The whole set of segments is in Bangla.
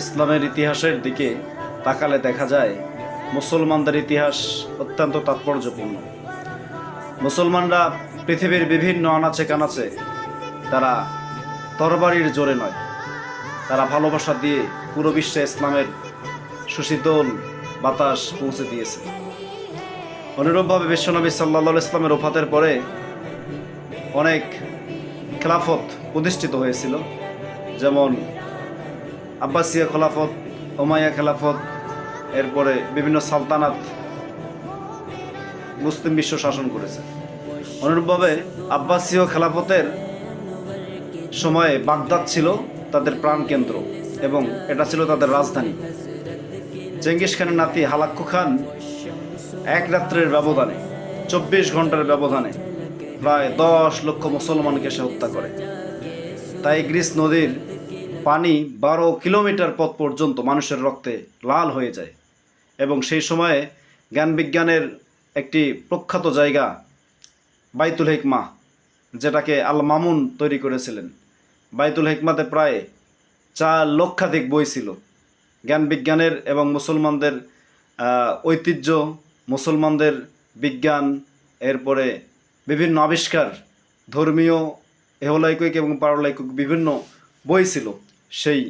ইসলামের ইতিহাসের দিকে তাকালে দেখা যায় মুসলমানদের ইতিহাস অত্যন্ত তাৎপর্যপূর্ণ। মুসলমানরা পৃথিবীর বিভিন্ন আনাচে কানাচে তারা তরবারির জোরে নয়, তারা ভালোবাসা দিয়ে পুরো বিশ্বে ইসলামের সুশীতল বাতাস পৌঁছে দিয়েছে। অনুরূপভাবে বিশ্বনবী সাল্লাল্লাহু ইসলামের ওফাতের পরে অনেক খেলাফত প্রতিষ্ঠিত হয়েছিল, যেমন আব্বাসিয়া খেলাফত, ওমাইয়া খেলাফত, এরপরে বিভিন্ন সালতানাত মুসলিম বিশ্ব শাসন করেছে। অনুরূপভাবে আব্বাসীয় খেলাফতের সময়ে বাগদাদ ছিল তাদের প্রাণকেন্দ্র এবং এটা ছিল তাদের রাজধানী। চেঙ্গিস খানের নাতি হালাক্কু খান এক রাত্রের ব্যবধানে, 24 ঘন্টার ব্যবধানে প্রায় 10 লক্ষ মুসলমানকে সে হত্যা করে। তাই গ্রিস নদীর পানি 12 কিলোমিটার পথ পর্যন্ত মানুষের রক্তে লাল হয়ে যায়। এবং সেই সময়ে জ্ঞান বিজ্ঞানের একটি প্রখ্যাত জায়গা বাইতুল হিকমা, যেটাকে আল মামুন তৈরি করেছিলেন, বাইতুল হিকমাতে প্রায় 4 লক্ষাধিক বই ছিল। জ্ঞান বিজ্ঞানের এবং মুসলমানদের ঐতিহ্য, মুসলমানদের বিজ্ঞান, এরপরে বিভিন্ন আবিষ্কার, ধর্মীয়, এহলাইকিক এবং পারলৌকিক বিভিন্ন বই ছিল। সেই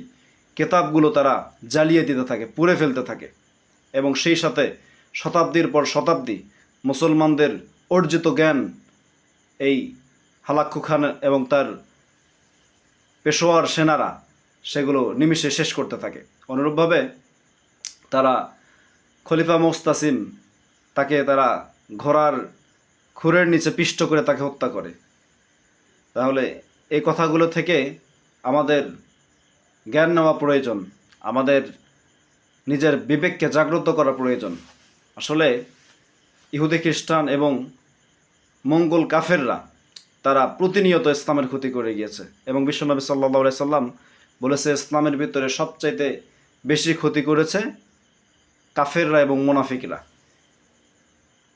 কেতাবগুলো তারা জ্বালিয়ে দিতে থাকে, পুড়ে ফেলতে থাকে এবং সেই সাথে শতাব্দীর পর শতাব্দী মুসলমানদের অর্জিত জ্ঞান এই হালাক্কু খান এবং তার পেশোয়ার সেনারা সেগুলো নিমিষে শেষ করতে থাকে। অনুরূপভাবে তারা খলিফা মুস্তাসিম, তাকে তারা ঘোড়ার খুরের নিচে পিষ্ট করে তাকে হত্যা করে। তাহলে এই কথাগুলো থেকে আমাদের জ্ঞান নেওয়া প্রয়োজন, আমাদের নিজের বিবেককে জাগ্রত করা প্রয়োজন। আসলে ইহুদি খ্রিস্টান এবং মঙ্গোল কাফেররা তারা প্রতিনিয়ত ইসলামের ক্ষতি করে গিয়েছে এবং বিশ্বনবী সাল্লাল্লাহু আলাইহি সাল্লাম বলেছে, ইসলামের ভিতরে সবচাইতে বেশি ক্ষতি করেছে কাফেররা এবং মুনাফিকরা।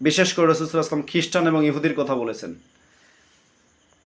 বিশেষ করে রাসূল সাল্লাল্লাহু আলাইহি ওয়াসাল্লাম খ্রিস্টান এবং ইহুদির কথা বলেছেন।